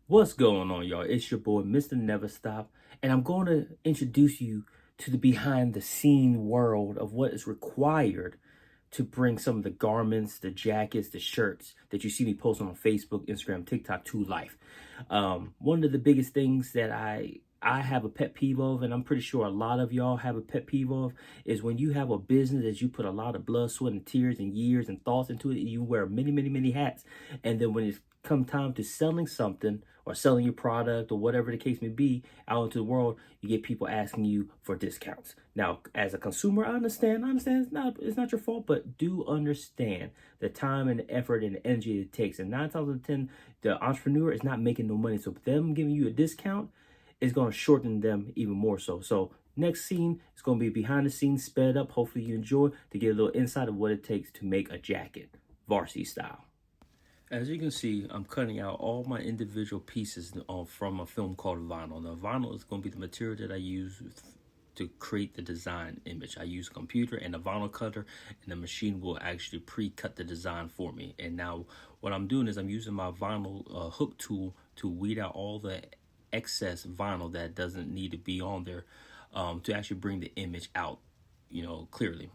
What's going on, y'all? It's your boy, Mr. Never Stop, and I'm going to introduce you to the behind the scene world of what is required to bring some of the garments, the jackets, the shirts that you see me posting on Facebook, Instagram, TikTok to life. One of the biggest things that I have a pet peeve of, and I'm pretty sure a lot of y'all have a pet peeve of, is when you have a business that you put a lot of blood, sweat, and tears and years and thoughts into it, you wear many, many, many hats, and then when it's come time to selling something or selling your product or whatever the case may be out into the world, you get people asking you for discounts. Now, as a consumer, I understand it's not your fault, but do understand the time and the effort and the energy it takes. And 9 times out of 10, the entrepreneur is not making no money. So them giving you a discount is going to shorten them even more so. So next scene is going to be behind the scenes, sped up. Hopefully you enjoy to get a little insight of what it takes to make a jacket, varsity style. As you can see, I'm cutting out all my individual pieces from a film called vinyl. Now, vinyl is going to be the material that I use to create the design image. I use a computer and a vinyl cutter, and the machine will actually pre-cut the design for me. And now what I'm doing is I'm using my vinyl hook tool to weed out all the excess vinyl that doesn't need to be on there to actually bring the image out, clearly.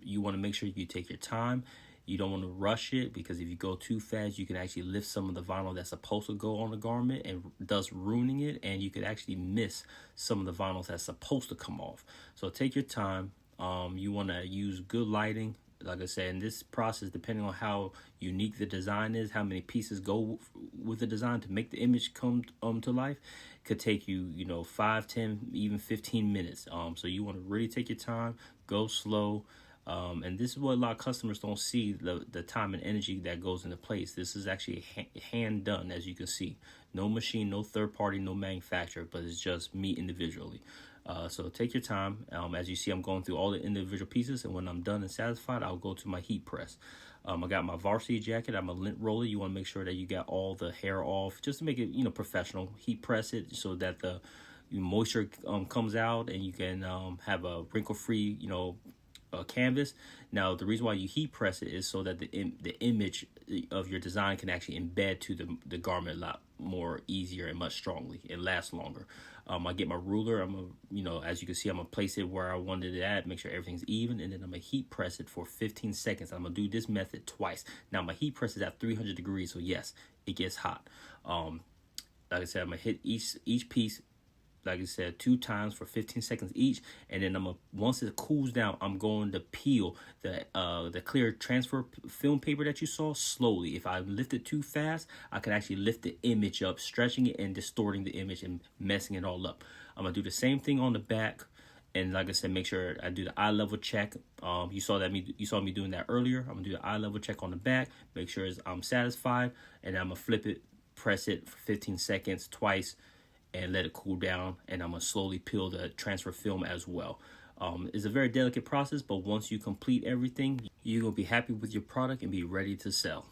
You want to make sure you take your time. You don't want to rush it, because if you go too fast, you can actually lift some of the vinyl that's supposed to go on the garment and thus ruining it, and you could actually miss some of the vinyls that's supposed to come off. So take your time. You want to use good lighting. Like I said, in this process, depending on how unique the design is, how many pieces go with the design to make the image come to life, could take you, 5, 10, even 15 minutes. So you want to really take your time, go slow. And this is what a lot of customers don't see, the time and energy that goes into place. This is actually hand done, as you can see. No machine, no third party, no manufacturer, but it's just me individually. So take your time. As you see, I'm going through all the individual pieces, and when I'm done and satisfied, I'll go to my heat press. I got my varsity jacket. I'm a lint roller. You want to make sure that you got all the hair off, just to make it, professional. Heat press it so that the moisture comes out, and you can have a wrinkle-free, canvas. Now, the reason why you heat press it is so that the image of your design can actually embed to the garment a lot more easier and much strongly and last longer. I get my ruler. As you can see, I'm gonna place it where I wanted it at, make sure everything's even, and then I'm gonna heat press it for 15 seconds. I'm gonna do this method twice. Now, my heat press is at 300 degrees, so yes, it gets hot. Like I said, I'm gonna hit each piece, like I said, 2 times for 15 seconds each, and then once it cools down, I'm going to peel the clear transfer film paper that you saw slowly. If I lift it too fast, I can actually lift the image up, stretching it and distorting the image and messing it all up. I'm gonna do the same thing on the back, and like I said, make sure I do the eye level check. You saw me doing that earlier. I'm gonna do the eye level check on the back, make sure I'm satisfied, and I'm gonna flip it, press it for 15 seconds twice, and let it cool down, and I'm gonna slowly peel the transfer film as well. It's a very delicate process, but once you complete everything, you're gonna be happy with your product and be ready to sell.